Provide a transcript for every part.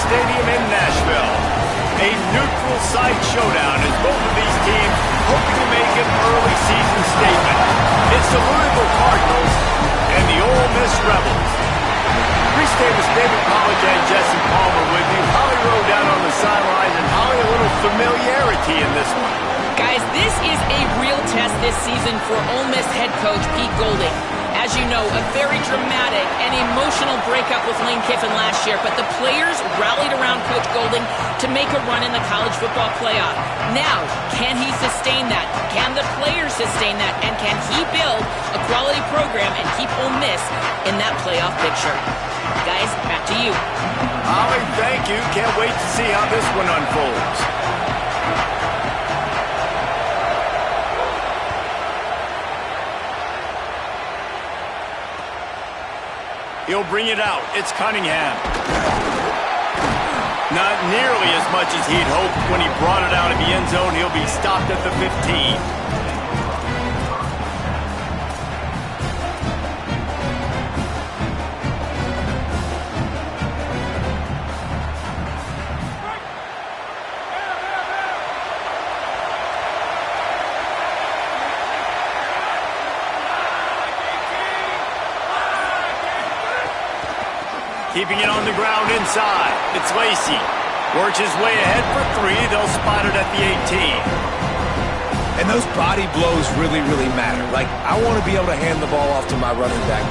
Stadium in Nashville. A neutral site showdown as both of these teams hoping to make an early season statement. It's the Louisville Cardinals and the Ole Miss Rebels. Reese Davis, David Pollack, and Jesse Palmer with you. Holly Rowe down on the sidelines, and Holly, a little familiarity in this one. Guys, this is a real test this season for Ole Miss head coach Pete Golding. As you know, a very dramatic and emotional breakup with Lane Kiffin last year, but the players rallied around Coach Golding to make a run in the college football playoff. Now, can he sustain that? Can the players sustain that? And can he build a quality program and keep Ole Miss in that playoff picture? Guys, back to you. Holly, thank you. Can't wait to see how this one unfolds. He'll bring it out. It's Cunningham. Not nearly as much as he'd hoped when he brought it out of the end zone. He'll be stopped at the 15. Keeping it on the ground inside. It's Lacey. Works his way ahead for 3. They'll spot it at the 18. And those body blows really, really matter. Like, I want to be able to hand the ball off to my running back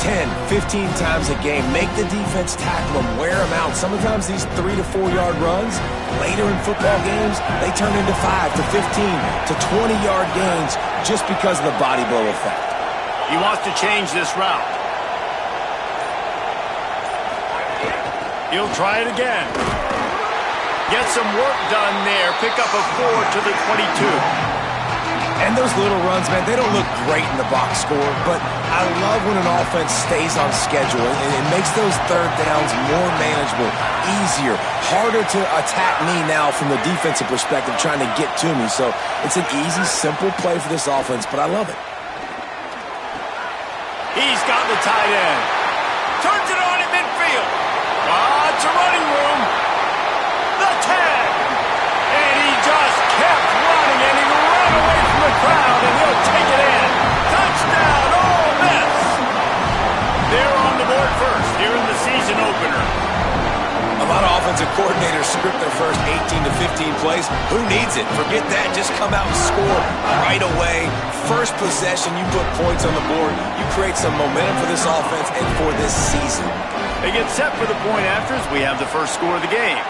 10, 15 times a game. Make the defense tackle them, wear them out. Sometimes these 3 to 4 yard runs, later in football games, they turn into 5 to 15 to 20 yard gains just because of the body blow effect. He wants to change this route. He'll try it again. Get some work done there. Pick up a 4 to the 22. And those little runs, man, they don't look great in the box score, but I love when an offense stays on schedule, and it makes those third downs more manageable, easier, harder to attack me now from the defensive perspective trying to get to me. So it's an easy, simple play for this offense, but I love it. He's got the tight end. Turns it on in midfield. Lots of running room. The 10. And he just kept running, and he ran away from the crowd, and he'll take it in. Touchdown, Ole Miss. They're on the board first here in the season opener. A lot of offensive coordinators script their first 18 to 15 plays. Who needs it? Forget that. Just come out and score right away. First possession, you put points on the board. You create some momentum for this offense and for this season. They get set for the point after as we have the first score of the game.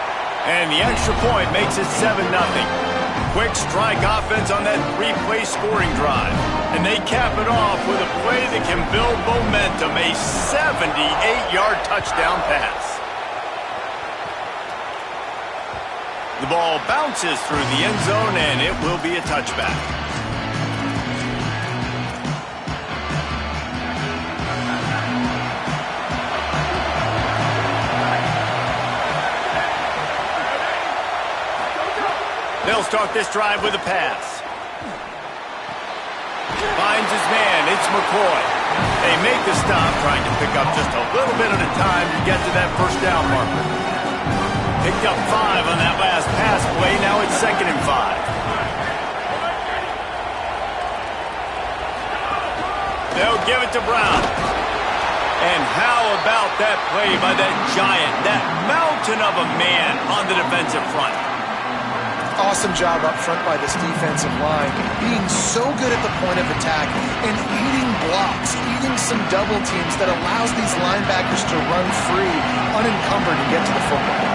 And the extra point makes it 7-0. Quick strike offense on that 3-play scoring drive. And they cap it off with a play that can build momentum, a 78-yard touchdown pass. The ball bounces through the end zone, and it will be a touchback. They'll start this drive with a pass. Finds his man. It's McCoy. They make the stop, trying to pick up just a little bit at a time to get to that first down marker. Picked up 5 on that last pass play. Now it's 2nd and 5. They'll give it to Brown. And how about that play by that giant, that mountain of a man on the defensive front? Awesome job up front by this defensive line, being so good at the point of attack and eating blocks, eating some double teams that allows these linebackers to run free, unencumbered, and get to the football.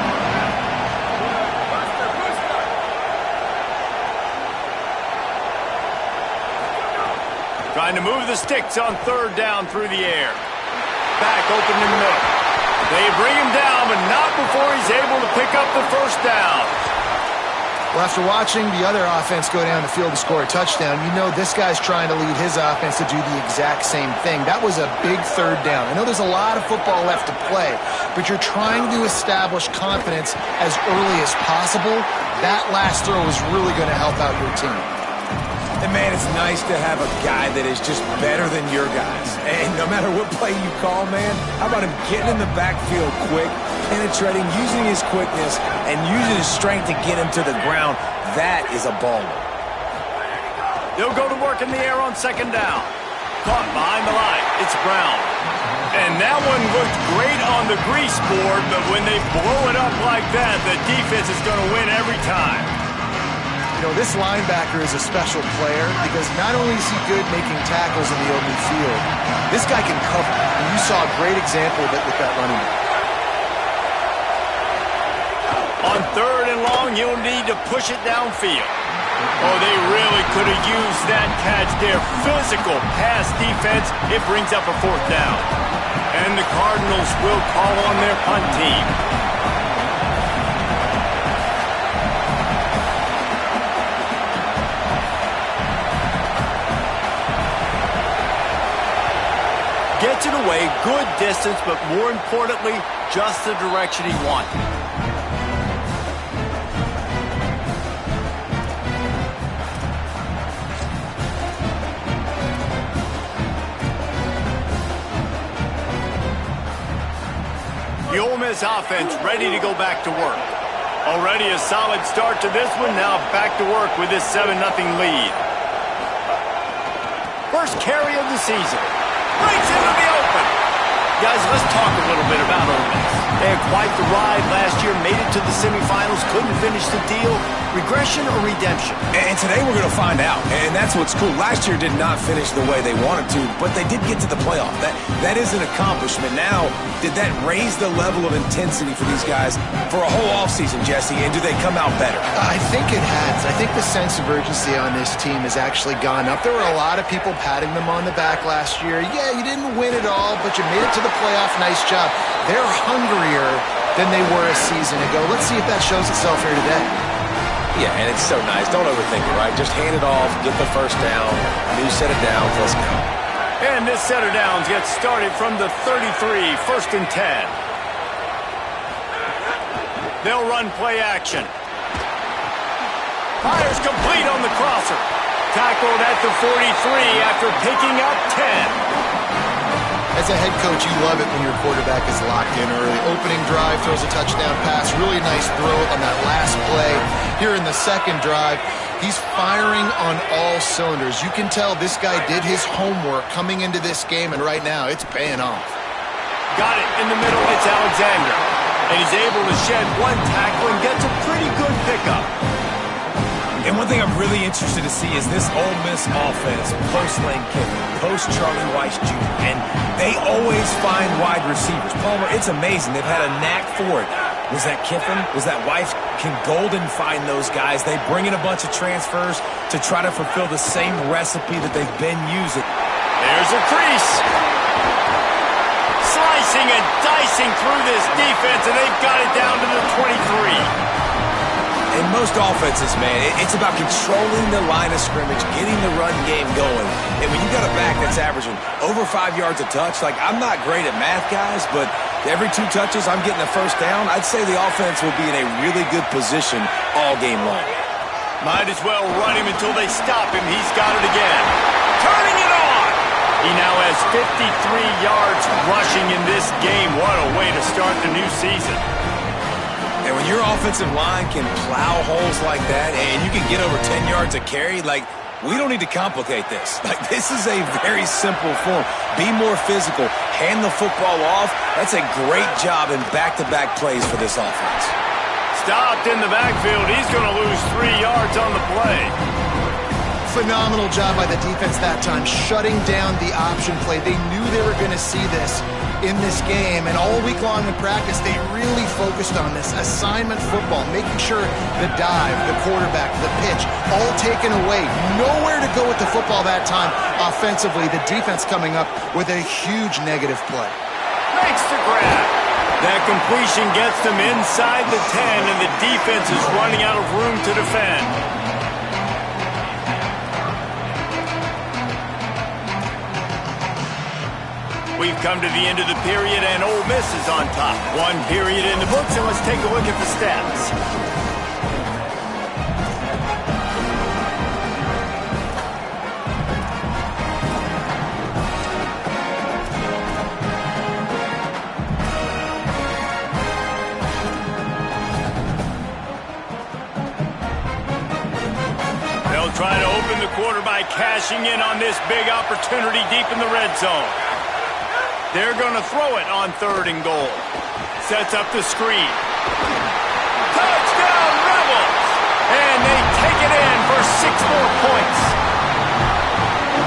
Trying to move the sticks on third down through the air. Back open in the middle. They bring him down, but not before he's able to pick up the first down. Well, after watching the other offense go down the field to score a touchdown, you know this guy's trying to lead his offense to do the exact same thing. That was a big third down. I know there's a lot of football left to play, but you're trying to establish confidence as early as possible. That last throw is really going to help out your team. And, man, it's nice to have a guy that is just better than your guys. And no matter what play you call, man, how about him getting in the backfield quick, penetrating, using his quickness, and using his strength to get him to the ground? That is a baller. They'll go to work in the air on second down. Caught behind the line. It's Brown. And that one looked great on the grease board, but when they blow it up like that, the defense is going to win every time. You know, this linebacker is a special player because not only is he good making tackles in the open field, this guy can cover. And you saw a great example of it with that running back. On third and long, you'll need to push it downfield. Oh, they really could have used that catch there. Physical pass defense. It brings up a fourth down. And the Cardinals will call on their punt team. Gets it away, good distance, but more importantly, just the direction he wanted. The Ole Miss offense ready to go back to work. Already a solid start to this one, now back to work with this 7-0 lead. First carry of the season. Breaks into the open. Guys, let's talk a little bit about Ole Miss. They had quite the ride last year, made it to the semifinals, couldn't finish the deal. Regression or redemption? And today we're going to find out, and that's what's cool. Last year did not finish the way they wanted to, but they did get to the playoff. That is an accomplishment. Now, did that raise the level of intensity for these guys for a whole offseason, Jesse, and do they come out better? I think it has. I think the sense of urgency on this team has actually gone up. There were a lot of people patting them on the back last year. Yeah, you didn't win it all, but you made it to the playoff. Nice job. They're hungrier than they were a season ago. Let's see if that shows itself here today. Yeah, and it's so nice. Don't overthink it, right? Just hand it off, get the first down, new set of downs, let's go. And this set of downs gets started from the 33, 1st and 10. They'll run play action. Fires complete on the crosser. Tackled at the 43 after picking up 10. As a head coach, you love it when your quarterback is locked in early. Opening drive, throws a touchdown pass. Really nice throw on that last play. Here in the second drive, he's firing on all cylinders. You can tell this guy did his homework coming into this game, and right now it's paying off. Got it in the middle. It's Alexander. And he's able to shed one tackle and gets a pretty good pickup. And one thing I'm really interested to see is this Ole Miss offense, post-Lane Kiffin, post-Charlie Weiss Jr., and they always find wide receivers. Palmer, it's amazing. They've had a knack for it. Was that Kiffin? Was that Weiss? Can Golden find those guys? They bring in a bunch of transfers to try to fulfill the same recipe that they've been using. There's a crease. Slicing and dicing through this defense, and they've got it down to the 23. In most offenses, man, it's about controlling the line of scrimmage, getting the run game going. And when you got a back that's averaging over 5 yards a touch, like, I'm not great at math, guys, but every 2 touches I'm getting a first down, I'd say the offense will be in a really good position all game long. Might as well run him until they stop him. He's got it again. Turning it on! He now has 53 yards rushing in this game. What a way to start the new season. And when your offensive line can plow holes like that and you can get over 10 yards a carry, like, We don't need to complicate this. Like, this is a very simple form. Be more physical. Hand the football off. That's a great job in back-to-back plays for this offense. Stopped in the backfield. He's going to lose 3 yards on the play. Phenomenal job by the defense that time, shutting down the option play. They knew they were going to see this in this game, and all week long in practice, they really focused on this assignment football, making sure the dive, the quarterback, the pitch, all taken away. Nowhere to go with the football that time offensively. The defense coming up with a huge negative play. Makes the grab. That completion gets them inside the 10, and the defense is running out of room to defend. We've come to the end of the period, and Ole Miss is on top. 1 period in the books, and let's take a look at the stats. They'll try to open the quarter by cashing in on this big opportunity deep in the red zone. They're going to throw it on 3rd and goal. Sets up the screen. Touchdown, Rebels! And they take it in for 6 more points.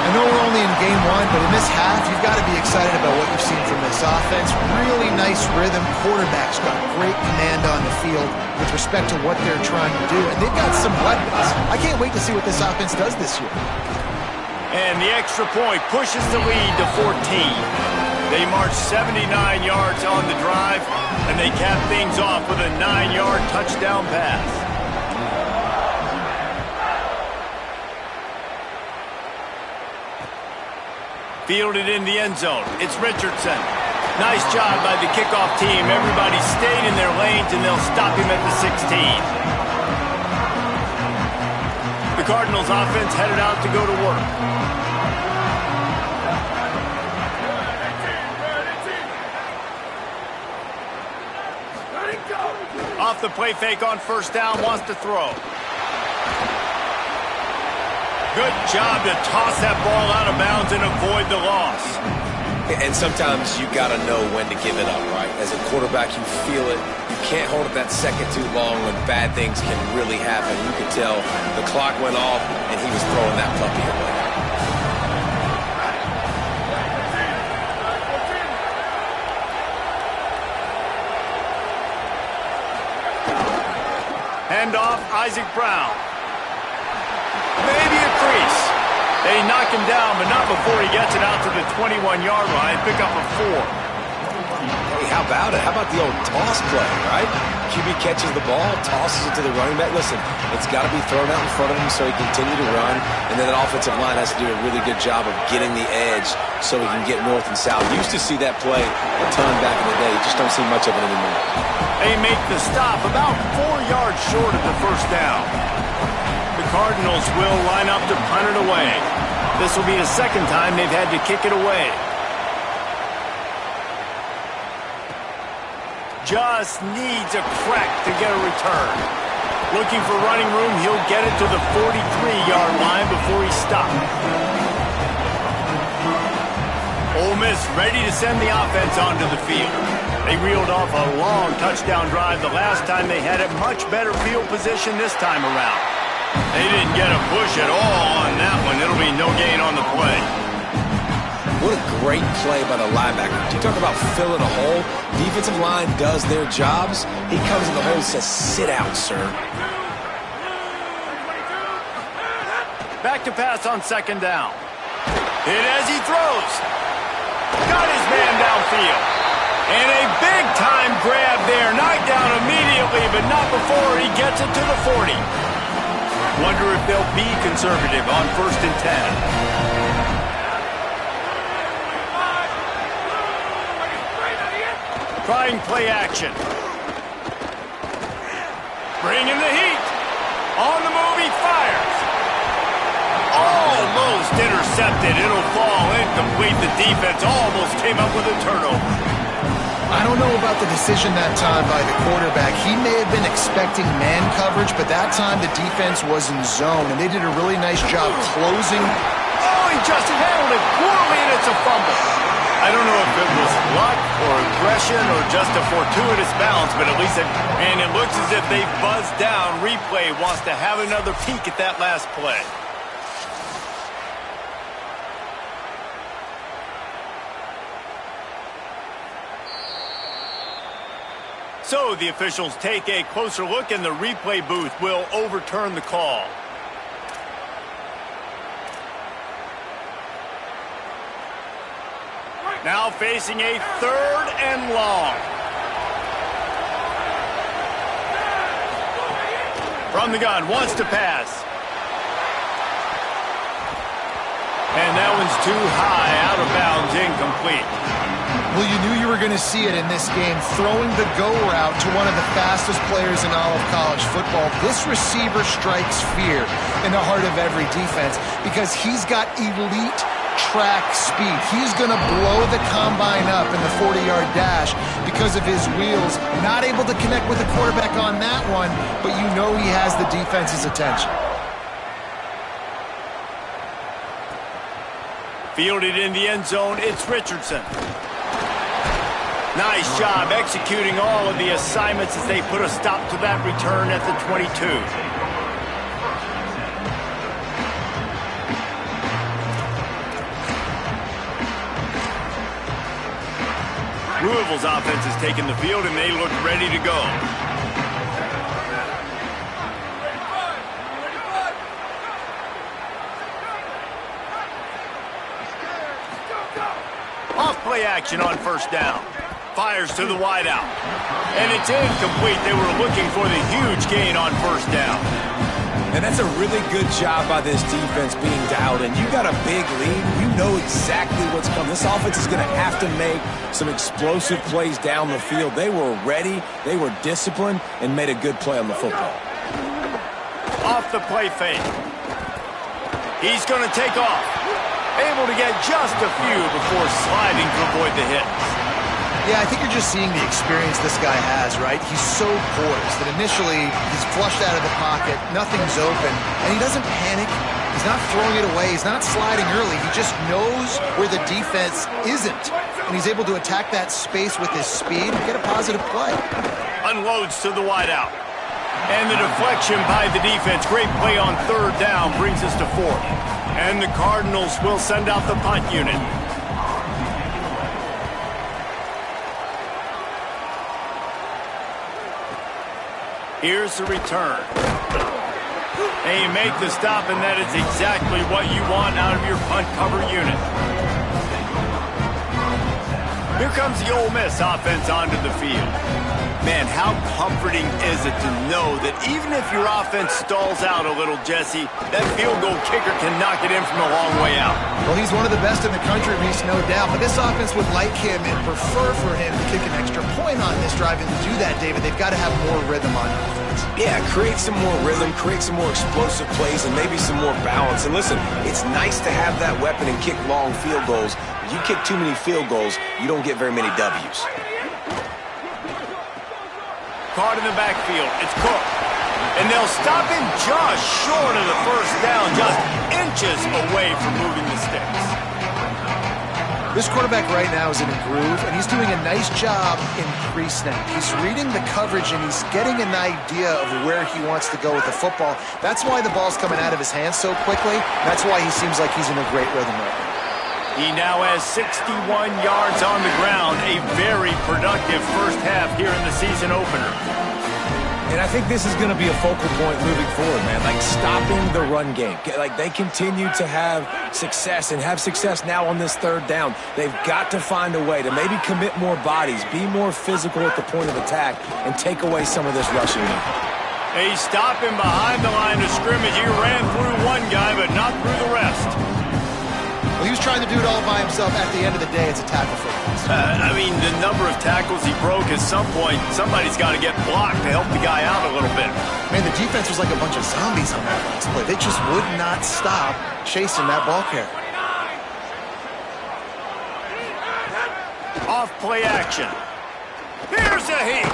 I know we're only in game 1, but in this half, you've got to be excited about what you've seen from this offense. Really nice rhythm. Quarterback's got great command on the field with respect to what they're trying to do. And they've got some weapons. I can't wait to see what this offense does this year. And the extra point pushes the lead to 14. They march 79 yards on the drive, and they cap things off with a 9-yard touchdown pass. Fielded in the end zone. It's Richardson. Nice job by the kickoff team. Everybody stayed in their lanes, and they'll stop him at the 16. The Cardinals offense headed out to go to work. Off the play fake on 1st down, wants to throw. Good job to toss that ball out of bounds and avoid the loss. And sometimes you got to know when to give it up, right? As a quarterback, you feel it. You can't hold it that second too long when bad things can really happen. You could tell the clock went off and he was throwing that puppy away. Handoff, Isaac Brown. Maybe a crease. They knock him down, but not before he gets it out to the 21-yard line. Pick up a 4. Hey, how about it? How about the old toss play, right? QB catches the ball, tosses it to the running back. Listen, it's got to be thrown out in front of him so he can continue to run. And then that offensive line has to do a really good job of getting the edge so he can get north and south. Used to see that play a ton back in the day. You just don't see much of it anymore. They make the stop about 4 yards short of the 1st down. The Cardinals will line up to punt it away. This will be the 2nd time they've had to kick it away. Just needs a crack to get a return. Looking for running room, he'll get it to the 43-yard line before he stops. Ole Miss ready to send the offense onto the field. They reeled off a long touchdown drive the last time they had it. Much better field position this time around. They didn't get a push at all on that one. It'll be no gain on the play. What a great play by the linebacker. You talk about filling a hole. Defensive line does their jobs. He comes in the hole and says, sit out, sir. Back to pass on 2nd down. Hit as he throws. Got his man downfield. And a big-time grab there. Knocked down immediately, but not before he gets it to the 40. Wonder if they'll be conservative on 1st and 10. Trying play action. Bringing the heat. On the move, he fires. Almost intercepted. It'll fall incomplete. The defense almost came up with a turnover. I don't know about the decision that time by the quarterback. He may have been expecting man coverage, but that time the defense was in zone, and they did a really nice job closing. Oh, he just handled it poorly, and it's a fumble. I don't know if it was luck or aggression or just a fortuitous bounce, but at least it looks as if they buzzed down. Replay wants to have another peek at that last play. So the officials take a closer look, and the replay booth will overturn the call. Now facing a 3rd and long. From the gun, wants to pass. And that one's too high, out of bounds, incomplete. Well, you knew you were going to see it in this game, throwing the go route to one of the fastest players in all of college football. This receiver strikes fear in the heart of every defense because he's got elite track speed. He's going to blow the combine up in the 40-yard dash because of his wheels. Not able to connect with the quarterback on that one, but you know he has the defense's attention. Fielded in the end zone, it's Richardson. Nice job executing all of the assignments as they put a stop to that return at the 22. Louisville's offense has taken the field, and they look ready to go. Off-play action on 1st down. Fires to the wideout. And it's incomplete. They were looking for the huge gain on 1st down. And that's a really good job by this defense being dialed in. You got a big lead. You know exactly what's coming. This offense is going to have to make some explosive plays down the field. They were ready, they were disciplined, and made a good play on the football. Off the play fake. He's going to take off. Able to get just a few before sliding to avoid the hits. Yeah, I think you're just seeing the experience this guy has, right? He's so poised that initially he's flushed out of the pocket, nothing's open, and he doesn't panic. He's not throwing it away. He's not sliding early. He just knows where the defense isn't, and he's able to attack that space with his speed and get a positive play. Unloads to the wideout. And the deflection by the defense. Great play on 3rd down brings us to 4th. And the Cardinals will send out the punt unit. Here's the return. And you make the stop, and that is exactly what you want out of your punt cover unit. Here comes the Ole Miss offense onto the field. Man, how comforting is it to know that even if your offense stalls out a little, Jesse, that field goal kicker can knock it in from a long way out. Well, he's one of the best in the country, Reese, no doubt. But this offense would like him and prefer for him to kick an extra point on this drive. And to do that, David, they've got to have more rhythm on offense. Yeah, create some more rhythm, create some more explosive plays, and maybe some more balance. And listen, it's nice to have that weapon and kick long field goals. You kick too many field goals, you don't get very many W's. Caught in the backfield. It's Cook. And they'll stop him just short of the 1st down, just inches away from moving the sticks. This quarterback right now is in a groove, and he's doing a nice job in pre-snap. He's reading the coverage, and he's getting an idea of where he wants to go with the football. That's why the ball's coming out of his hands so quickly. That's why he seems like he's in a great rhythm right now. He now has 61 yards on the ground, a very productive 1st half here in the season opener. And I think this is going to be a focal point moving forward, man. Like, stopping the run game. Like, they continue to have success and have success now on this 3rd down. They've got to find a way to maybe commit more bodies, be more physical at the point of attack, and take away some of this rushing. They stop him behind the line of scrimmage. He ran through one guy, but not through the rest. Well, he was trying to do it all by himself. At the end of the day, it's a tackle for him. I mean, the number of tackles he broke, at some point, somebody's got to get blocked to help the guy out a little bit. Man, the defense was like a bunch of zombies on that last play. They just would not stop chasing that ball carrier. Off play action. Here's a heat.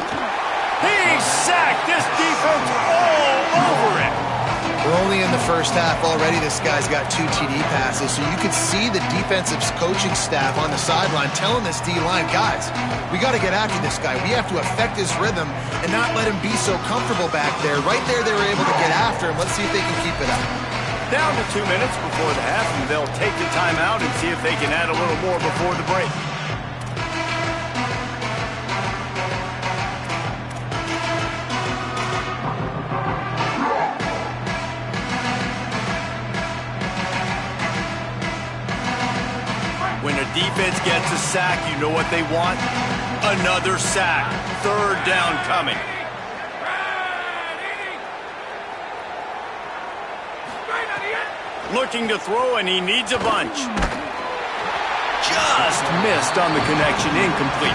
He sacked this defense all over it. We're only in the first half. Already this guy's got 2 TD passes, so you could see the defensive coaching staff on the sideline telling this D-line, guys, we got to get after this guy. We have to affect his rhythm and not let him be so comfortable back there. Right there, they were able to get after him. Let's see if they can keep it up. Down to 2 minutes before the half, and they'll take the timeout and see if they can add a little more before the break. When a defense gets a sack, you know what they want? Another sack. Third down coming. Looking to throw, and he needs a bunch. Just missed on the connection, incomplete.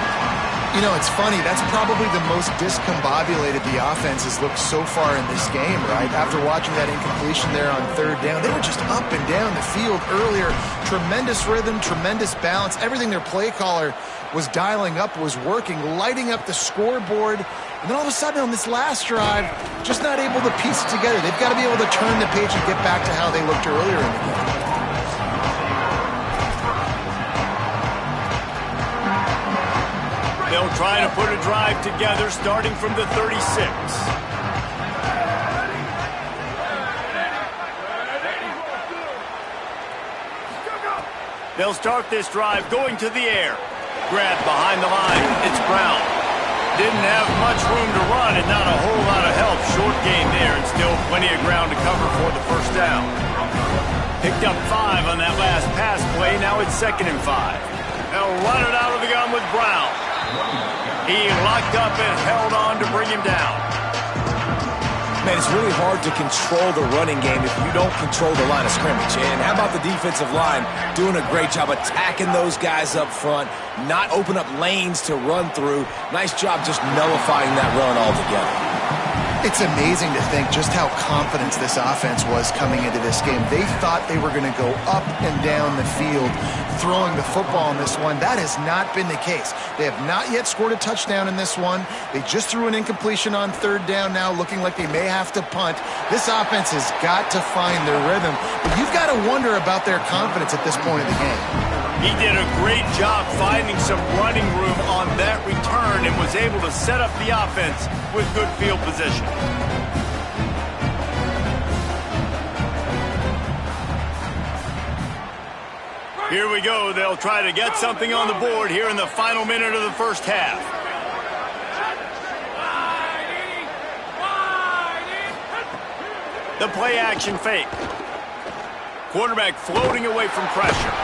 You know, it's funny. That's probably the most discombobulated the offense has looked so far in this game, right? After watching that incompletion there on third down, they were just up and down the field earlier. Tremendous rhythm, tremendous balance. Everything their play caller was dialing up was working, lighting up the scoreboard. And then all of a sudden on this last drive, just not able to piece it together. They've got to be able to turn the page and get back to how they looked earlier in the game. They'll try to put a drive together starting from the 36. They'll start this drive going to the air. Grab behind the line. It's Brown. Didn't have much room to run and not a whole lot of help. Short gain there and still plenty of ground to cover for the first down. Picked up 5 on that last pass play. Now it's 2nd and 5. They'll run it out of the gun with Brown. He locked up and held on to bring him down. Man, it's really hard to control the running game if you don't control the line of scrimmage. And how about the defensive line doing a great job attacking those guys up front, not open up lanes to run through. Nice job just nullifying that run altogether. It's amazing to think just how confident this offense was coming into this game. They thought they were going to go up and down the field throwing the football in this one. That has not been the case. They have not yet scored a touchdown in this one. They just threw an incompletion on third down now, looking like they may have to punt. This offense has got to find their rhythm. But you've got to wonder about their confidence at this point of the game. He did a great job finding some running room on that return and was able to set up the offense with good field position. Here we go. They'll try to get something on the board here in the final minute of the first half. The play action fake. Quarterback floating away from pressure.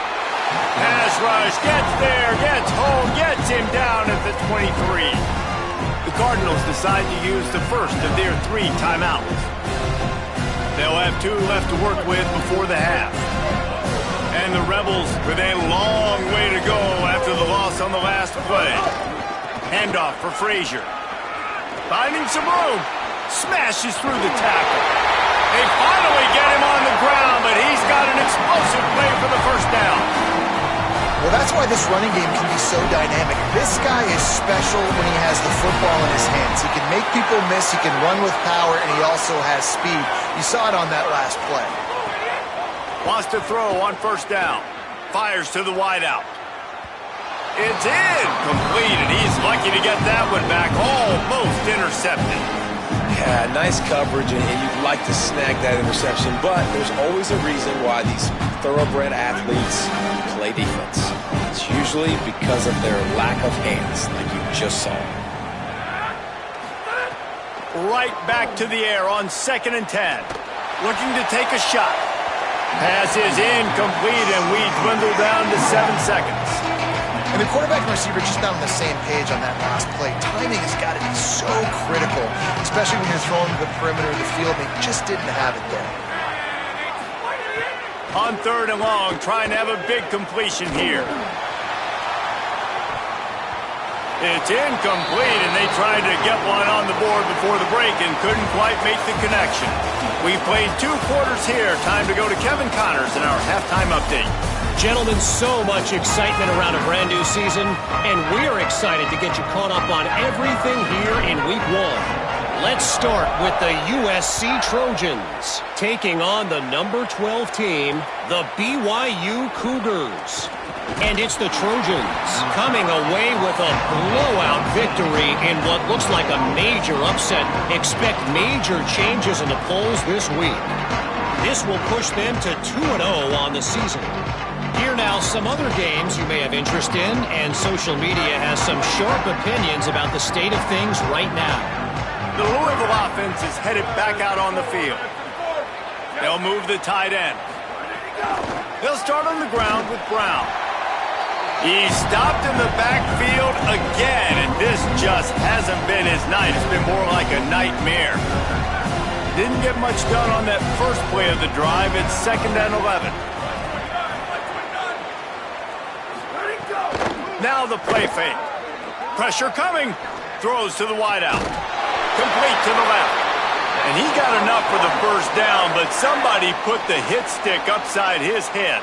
Pass rush, gets there, gets home, gets him down at the 23. The Cardinals decide to use the first of their 3 timeouts. They'll have 2 left to work with before the half. And the Rebels with a long way to go after the loss on the last play. Handoff for Frazier. Finding some room. Smashes through the tackle. They finally get him on the ground, but he's got an explosive play for the first down. Well, that's why this running game can be so dynamic. This guy is special when he has the football in his hands. He can make people miss, he can run with power, and he also has speed. You saw it on that last play. Wants to throw on first down. Fires to the wideout. It's in. Complete, and he's lucky to get that one back. Almost intercepted. Yeah, nice coverage, and you'd like to snag that interception, but there's always a reason why these thoroughbred athletes play defense. It's usually because of their lack of hands, like you just saw. Right back to the air on 2nd and 10. Looking to take a shot. Pass is incomplete, and we dwindle down to 7 seconds. And the quarterback and receiver just not on the same page on that last play. Timing has got to be so critical, especially when you're throwing to the perimeter of the field. They just didn't have it there. On 3rd and long, trying to have a big completion here. It's incomplete, and they tried to get one on the board before the break and couldn't quite make the connection. We played 2 quarters here. Time to go to Kevin Connors in our halftime update. Gentlemen, so much excitement around a brand new season, and we're excited to get you caught up on everything here in Week 1. Let's start with the USC Trojans, taking on the number 12 team, the BYU Cougars. And it's the Trojans coming away with a blowout victory in what looks like a major upset. Expect major changes in the polls this week. This will push them to 2-0 on the season. Here now, some other games you may have interest in, and social media has some sharp opinions about the state of things right now. The Louisville offense is headed back out on the field. They'll move the tight end. They'll start on the ground with Brown. He stopped in the backfield again, and this just hasn't been his night. It's been more like a nightmare. Didn't get much done on that first play of the drive. It's 2nd and 11. Now the play fake. Pressure coming. Throws to the wideout. Complete to the left. And he got enough for the first down, but somebody put the hit stick upside his head.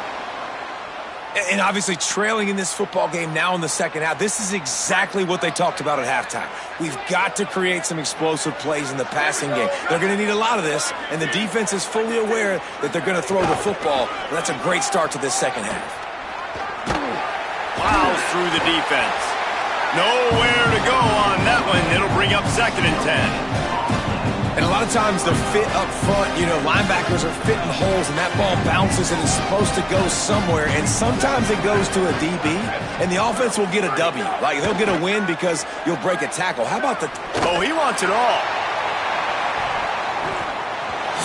And obviously trailing in this football game now in the second half, this is exactly what they talked about at halftime. We've got to create some explosive plays in the passing game. They're going to need a lot of this, and the defense is fully aware that they're going to throw the football. And that's a great start to this second half. Plows through the defense. Nowhere to go on that one. It'll bring up 2nd and 10. And a lot of times the fit up front, linebackers are fitting holes, and that ball bounces and it's supposed to go somewhere. And sometimes it goes to a DB, and the offense will get a W. Like, they'll get a win because you'll break a tackle. How about the... Oh, he wants it all.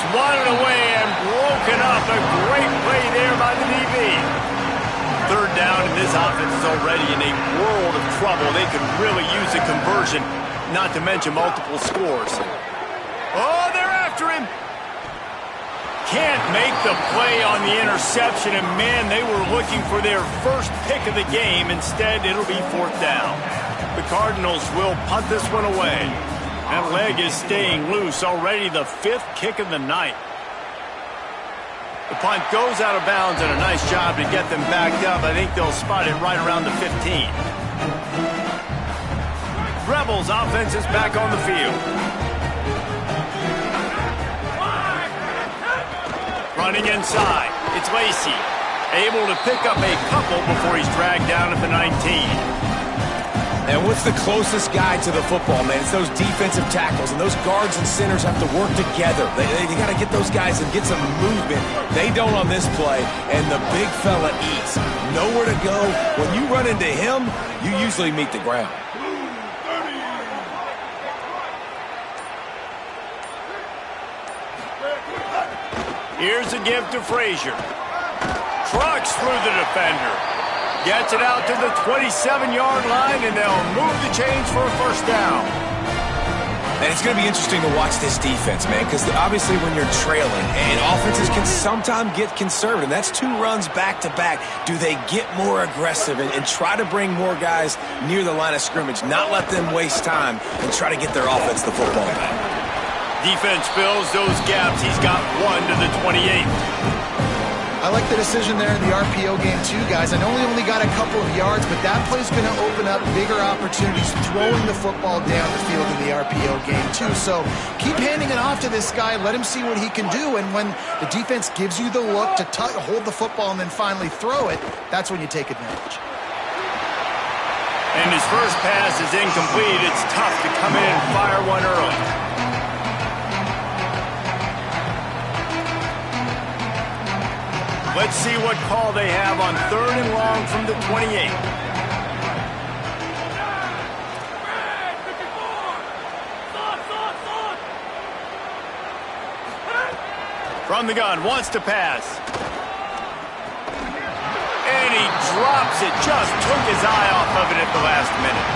Swatted away and broken up. A great play there by the DB. 3rd down, and this offense is already in a world of trouble. They could really use a conversion, not to mention multiple scores. Oh, they're after him. Can't make the play on the interception, and man, they were looking for their first pick of the game. Instead, it'll be 4th down. The Cardinals will punt this one away. That leg is staying loose. Already the 5th kick of the night. The punt goes out of bounds, and a nice job to get them backed up. I think they'll spot it right around the 15. Rebels offense is back on the field. Running inside, it's Lacey. Able to pick up a couple before he's dragged down at the 19. And what's the closest guy to the football, man? It's those defensive tackles, and those guards and centers have to work together. They got to get those guys and get some movement. They don't on this play, and the big fella eats. Nowhere to go. When you run into him, you usually meet the ground. Here's a give to Frazier. Trucks through the defender. Gets it out to the 27-yard line, and they'll move the chains for a 1st down. And it's going to be interesting to watch this defense, man, because obviously when you're trailing, and offenses can sometimes get conservative. That's 2 runs back-to-back. Do they get more aggressive and try to bring more guys near the line of scrimmage, not let them waste time, and try to get their offense the football back? Defense fills those gaps. He's got 1 to the 28. I like the decision there in the RPO game too, guys. I know he only got a couple of yards, but that play's going to open up bigger opportunities throwing the football down the field in the RPO game too. So keep handing it off to this guy. Let him see what he can do. And when the defense gives you the look to hold the football and then finally throw it, that's when you take advantage. And his first pass is incomplete. It's tough to come in and fire one early. Let's see what call they have on 3rd and long from the 28. From the gun, wants to pass. And he drops it. Just took his eye off of it at the last minute.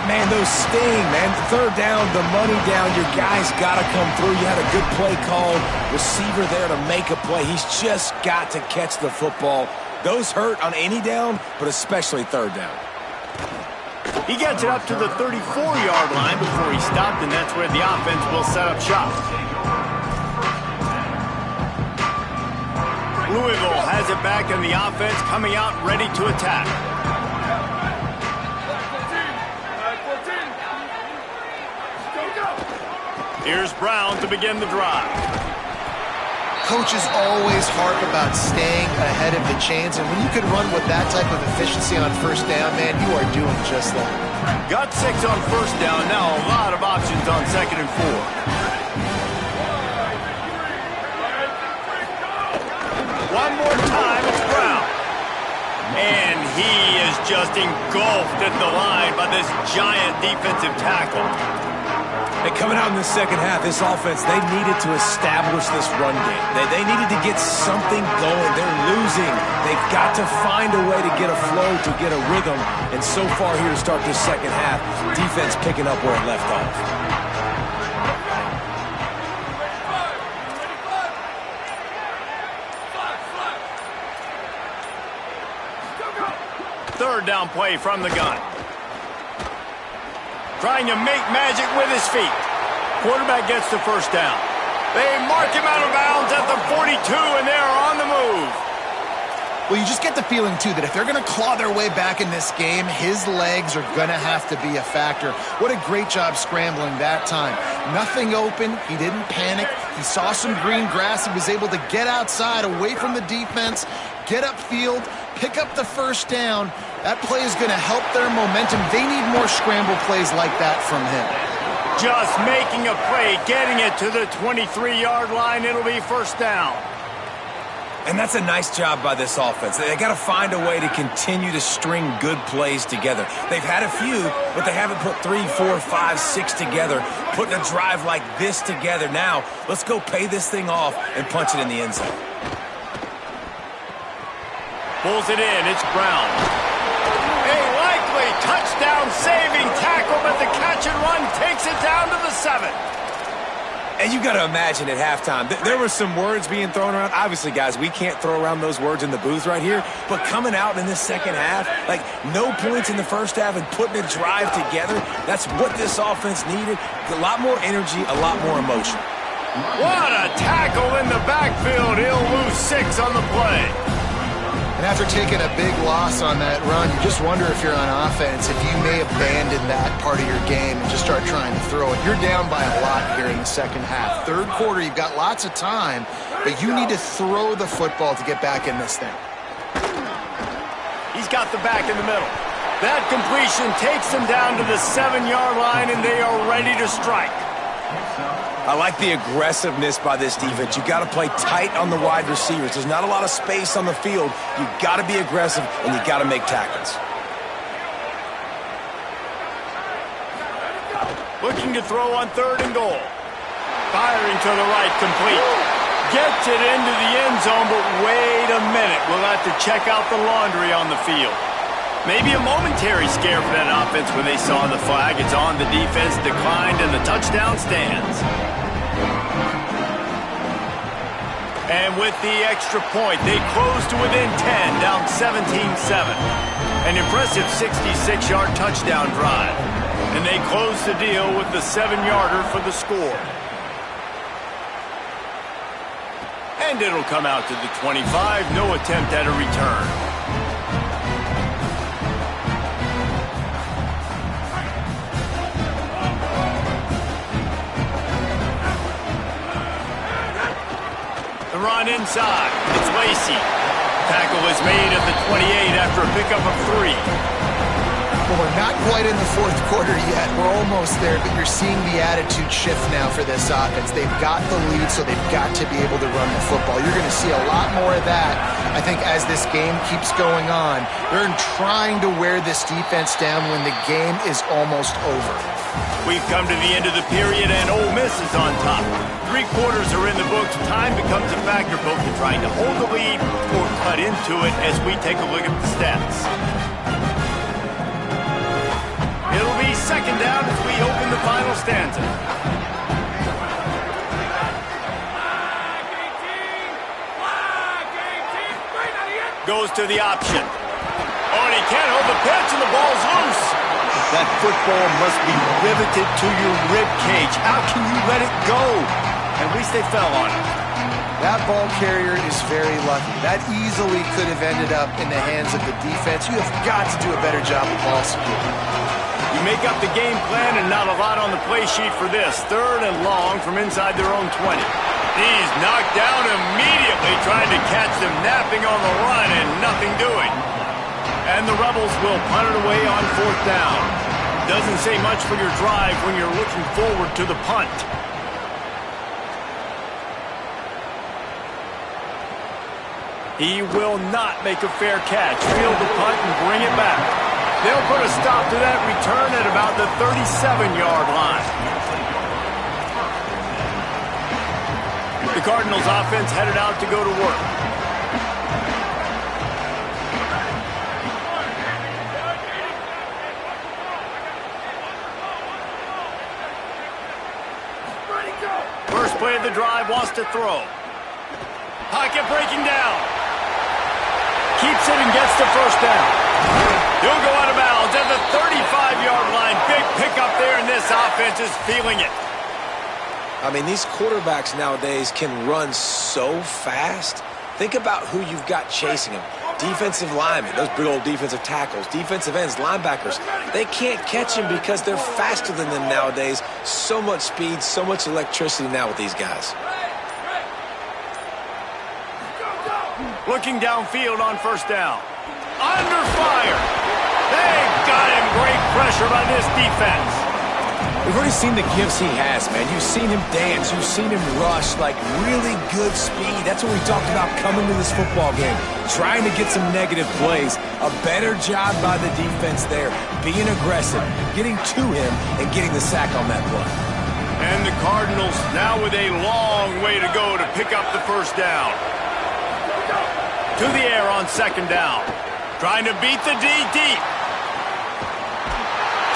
Man, those sting, man. 3rd down, the money down. Your guys got to come through. You had a good play called. Receiver there to make a play. He's just got to catch the football. Those hurt on any down, but especially 3rd down. He gets it up to the 34-yard line before he stopped, and that's where the offense will set up shop. Louisville has it back in the offense, coming out ready to attack. Here's Brown to begin the drive. Coaches always harp about staying ahead of the chains, and when you can run with that type of efficiency on first down, man, you are doing just that. Got 6 on first down, now a lot of options on 2nd and 4. One more time, it's Brown. And he is just engulfed at the line by this giant defensive tackle. And coming out in the second half, this offense, they needed to establish this run game. They needed to get something going. They're losing. They've got to find a way to get a flow, to get a rhythm. And so far here to start this second half, defense picking up where it left off. Third down play from the gun. Trying to make magic with his feet. Quarterback gets the first down. They mark him out of bounds at the 42, and they're on the move. Well, you just get the feeling, too, that if they're going to claw their way back in this game, his legs are going to have to be a factor. What a great job scrambling that time. Nothing open. He didn't panic. He saw some green grass. He was able to get outside, away from the defense, get upfield, pick up the first down. That play is going to help their momentum. They need more scramble plays like that from him. Just making a play, getting it to the 23-yard line. It'll be first down. And that's a nice job by this offense. They got to find a way to continue to string good plays together. They've had a few, but they haven't put 3, 4, 5, 6 together, putting a drive like this together. Now, let's go pay this thing off and punch it in the end zone. Pulls it in. It's Brown. A likely touchdown-saving tackle, but the catch and run takes it down to the 7. And you got to imagine at halftime, there were some words being thrown around. Obviously, guys, we can't throw around those words in the booth right here. But coming out in this second half, like no points in the first half and putting a drive together, that's what this offense needed. A lot more energy, a lot more emotion. What a tackle in the backfield. He'll lose 6 on the play. And after taking a big loss on that run, you just wonder if you're on offense, if you may abandon that part of your game and just start trying to throw it. You're down by a lot here in the second half. Third quarter, you've got lots of time, but you need to throw the football to get back in this thing. He's got the back in the middle. That completion takes them down to the 7-yard line, and they are ready to strike. I like the aggressiveness by this defense. You got to play tight on the wide receivers. There's not a lot of space on the field. You got to be aggressive, and you got to make tackles. Looking to throw on 3rd and goal. Firing to the right, complete. Gets it into the end zone, but wait a minute. We'll have to check out the laundry on the field. Maybe a momentary scare for that offense when they saw the flag. It's on, the defense declined, and the touchdown stands. And with the extra point, they close to within 10, down 17-7. An impressive 66-yard touchdown drive. And they close the deal with the 7-yarder for the score. And it'll come out to the 25, no attempt at a return. The run inside. It's Lacey. Tackle is made at the 28 after a pickup of 3. Well, we're not quite in the fourth quarter yet. We're almost there, but you're seeing the attitude shift now for this offense. They've got the lead, so they've got to be able to run the football. You're going to see a lot more of that, I think, as this game keeps going on. They're trying to wear this defense down when the game is almost over. We've come to the end of the period, and Ole Miss is on top. 3 quarters are in the books. Time becomes a factor, both in trying to hold the lead or cut into it as we take a look at the stats. It'll be 2nd down as we open the final stanza. Goes to the option. Oh, and he can't hold the pitch, and the ball's loose. That football must be riveted to your rib cage. How can you let it go? At least they fell on it. That ball carrier is very lucky. That easily could have ended up in the hands of the defense. You have got to do a better job of ball security. You make up the game plan and not a lot on the play sheet for this. 3rd and long from inside their own 20. He's knocked down immediately, trying to catch them napping on the run and nothing doing. And the Rebels will punt it away on 4th down. Doesn't say much for your drive when you're looking forward to the punt. He will not make a fair catch. Field the punt and bring it back. They'll put a stop to that return at about the 37-yard line. The Cardinals offense headed out to go to work. First play of the drive, wants to throw. Pocket breaking down. Keeps it and gets the first down. He'll go out of bounds at the 35-yard line. Big pickup there, and this offense is feeling it. I mean, these quarterbacks nowadays can run so fast. Think about who you've got chasing them. Defensive linemen, those big old defensive tackles, defensive ends, linebackers. They can't catch them because they're faster than them nowadays. So much speed, so much electricity now with these guys. Looking downfield on 1st down. Under fire. They've got him. Great pressure by this defense. We've already seen the gifts he has, man. You've seen him dance. You've seen him rush, like really good speed. That's what we talked about coming to this football game. Trying to get some negative plays. A better job by the defense there. Being aggressive, getting to him, and getting the sack on that play. And the Cardinals now with a long way to go to pick up the 1st down. To the air on 2nd down. Trying to beat the D deep.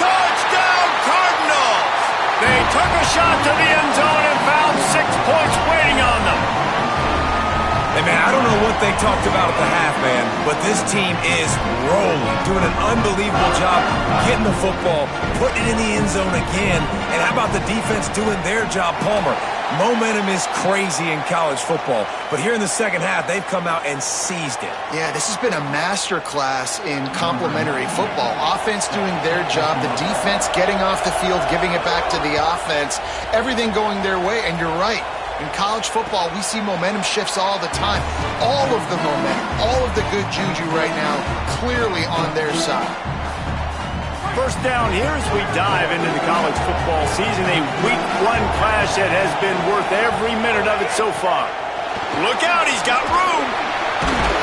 Touchdown, Cardinals! They took a shot to the end zone and found 6 points waiting on them. Hey, man, I don't know what they talked about at the half, man, but this team is rolling, doing an unbelievable job getting the football, putting it in the end zone again, and how about the defense doing their job, Palmer? Momentum is crazy in college football, but here in the second half, they've come out and seized it. Yeah, this has been a master class in complementary football. Offense doing their job, the defense getting off the field, giving it back to the offense, everything going their way, and you're right. In college football, we see momentum shifts all the time. All of the momentum, all of the good juju right now, clearly on their side. 1st down here as we dive into the college football season. A week 1 clash that has been worth every minute of it so far. Look out, he's got room.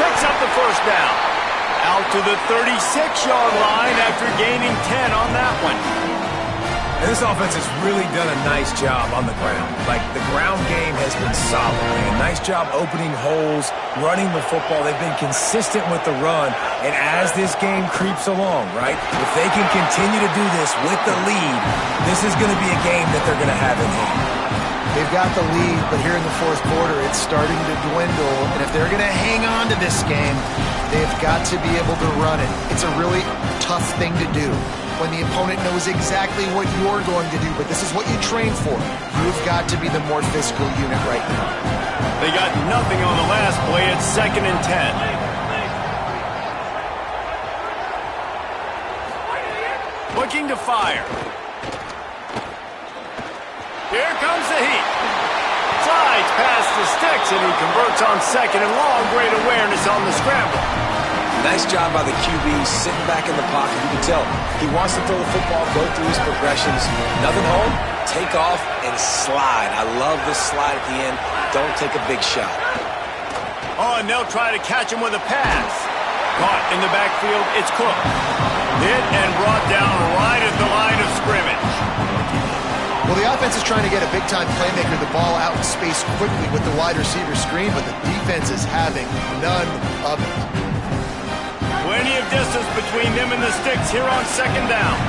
Picks up the 1st down. Out to the 36-yard line after gaining 10 on that one. And this offense has really done a nice job on the ground. Like, the ground game has been solid, man. Nice job opening holes, running the football. They've been consistent with the run. And as this game creeps along, right, if they can continue to do this with the lead, this is going to be a game that they're going to have in hand. They've got the lead, but here in the 4th quarter, it's starting to dwindle. And if they're going to hang on to this game, they've got to be able to run it. It's a really tough thing to do when the opponent knows exactly what you're going to do, but this is what you train for. You've got to be the more physical unit right now. They got nothing on the last play. It's 2nd and 10. Looking to fire. Here comes the heat. Slides past the sticks, and he converts on 2nd and long. Great awareness on the scramble. Nice job by the QB, sitting back in the pocket. You can tell he wants to throw the football, go through his progressions. Nothing home, take off, and slide. I love this slide at the end. Don't take a big shot. Oh, and they'll try to catch him with a pass. Caught in the backfield, it's Cook. Hit and brought down right at the line of scrimmage. Well, the offense is trying to get a big-time playmaker the ball out in space quickly with the wide receiver screen, but the defense is having none of it. Plenty of distance between them and the sticks here on 2nd down.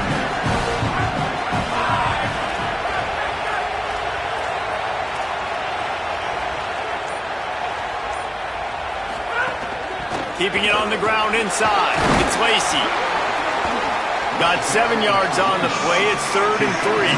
Keeping it on the ground inside. It's Lacey. Got 7 yards on the play. It's 3rd and 3.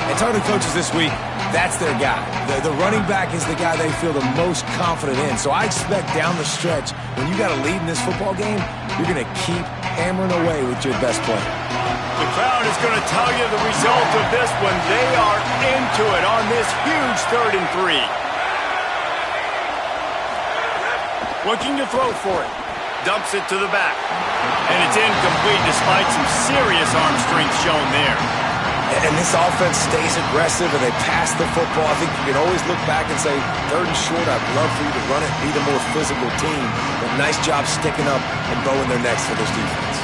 And talking to coaches this week, That's their guy. The running back is the guy they feel the most confident in. So I expect down the stretch, when you got a lead in this football game, you're going to keep hammering away with your best player. The crowd is going to tell you the result of this one. They are into it on this huge 3rd and 3. Looking to throw for it. Dumps it to the back. And it's incomplete despite some serious arm strength shown there. And this offense stays aggressive and they pass the football. I think you can always look back and say, 3rd and short, I'd love for you to run it, be the more physical team. But nice job sticking up and bowing their necks for this defense.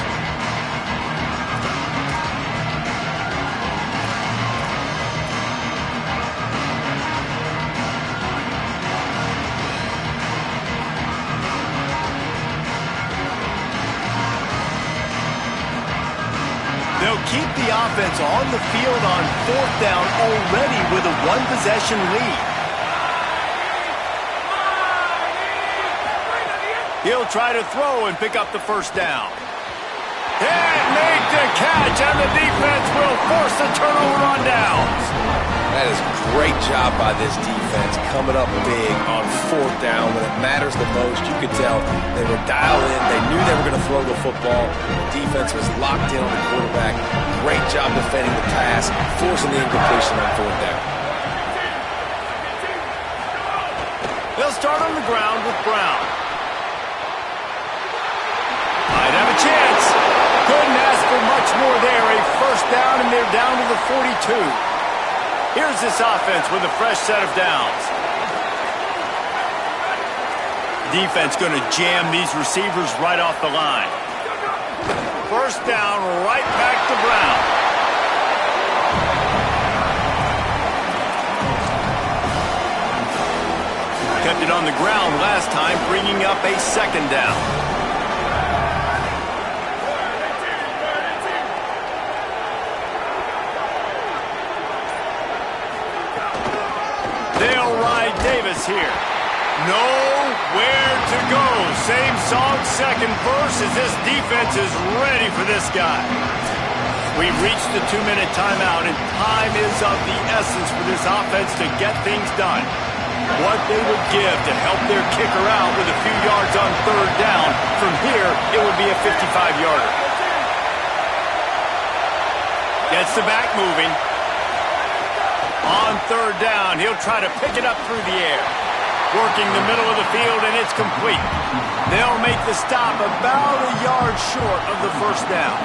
They'll keep the offense on the field on 4th down already with a 1-possession lead. He'll try to throw and pick up the 1st down. And make the catch, and the defense will force a turnover on downs. That is a great job by this defense, coming up big on 4th down when it matters the most. You could tell they were dialed in. They knew they were going to throw the football. The defense was locked in on the quarterback. Great job defending the pass, forcing the incompletion on 4th down. They'll start on the ground with Brown. Might have a chance. Couldn't ask for much more there. A 1st down, and they're down to the 42. Here's this offense with a fresh set of downs. Defense going to jam these receivers right off the line. 1st down, right back to Brown. Kept it on the ground last time, bringing up a 2nd down. They'll ride Davis here. Nowhere to go. Same song, 2nd verse, as this defense is ready for this guy. We've reached the 2-minute timeout, and time is of the essence for this offense to get things done. What they would give to help their kicker out with a few yards on 3rd down. From here, it would be a 55-yarder. Gets the back moving. On 3rd down, he'll try to pick it up through the air. Working the middle of the field, and it's complete. They'll make the stop about a yard short of the 1st down.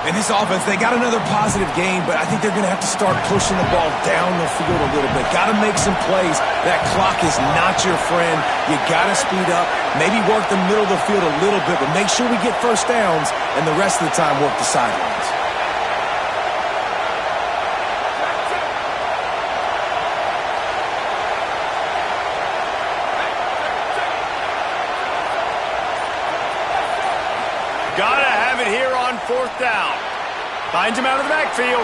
In this offense, they got another positive game, but I think they're going to have to start pushing the ball down the field a little bit. Got to make some plays. That clock is not your friend. You got to speed up. Maybe work the middle of the field a little bit, but make sure we get 1st downs, and the rest of the time work the sidelines. Gotta have it here on 4th down. Finds him out of the backfield.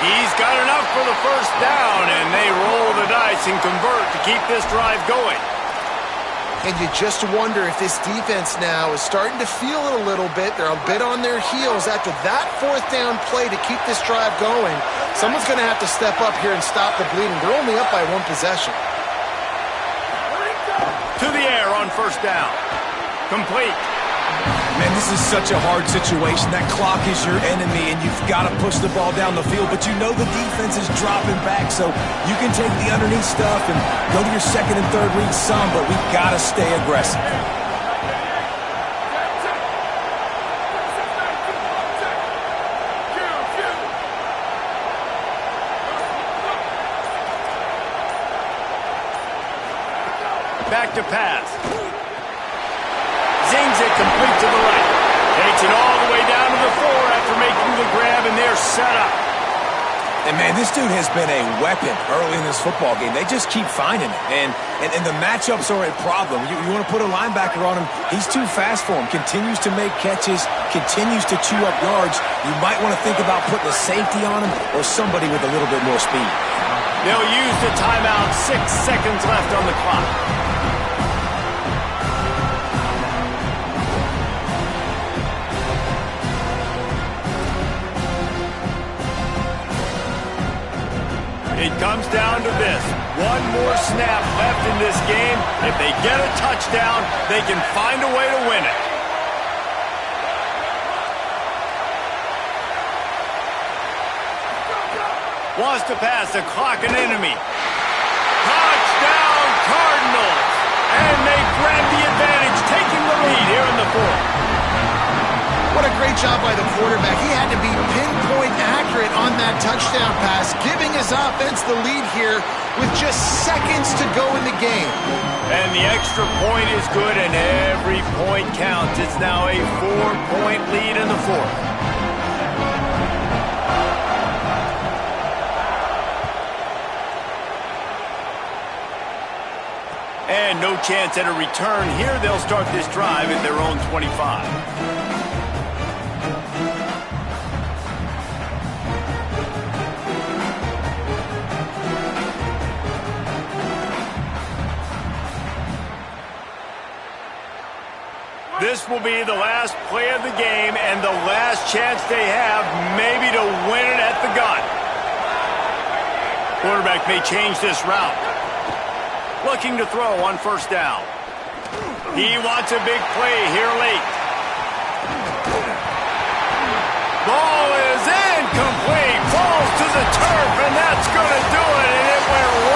He's got enough for the 1st down, and they roll the dice and convert to keep this drive going. And you just wonder if this defense now is starting to feel it a little bit. They're a bit on their heels after that 4th down play to keep this drive going. Someone's going to have to step up here and stop the bleeding. They're only up by 1 possession. To the air on 1st down. Complete. Man, this is such a hard situation. That clock is your enemy, and you've got to push the ball down the field. But you know the defense is dropping back, so you can take the underneath stuff and go to your 2nd and 3rd read some, but we've got to stay aggressive. Back to pass. Zings it complete to the right. Takes it all the way down to the 4 after making the grab, and they're set up. And, man, this dude has been a weapon early in this football game. They just keep finding it. And the matchups are a problem. You want to put a linebacker on him, he's too fast for him. Continues to make catches, continues to chew up yards. You might want to think about putting a safety on him or somebody with a little bit more speed. They'll use the timeout. 6 seconds left on the clock. It comes down to this. One more snap left in this game. If they get a touchdown, they can find a way to win it. Wants to pass the clock an enemy. Touchdown Cardinals! And they grab the advantage, taking the lead here in the fourth. What a great job by the quarterback. He had to be pinpoint accurate on that touchdown pass, giving his offense the lead here with just seconds to go in the game. And the extra point is good, and every point counts. It's now a 4-point lead in the fourth. And no chance at a return here. They'll start this drive at their own 25. This will be the last play of the game and the last chance they have maybe to win it at the gun. Quarterback may change this route. Looking to throw on first down. He wants a big play here late. Ball is incomplete. Falls to the turf, and that's going to do it, and it went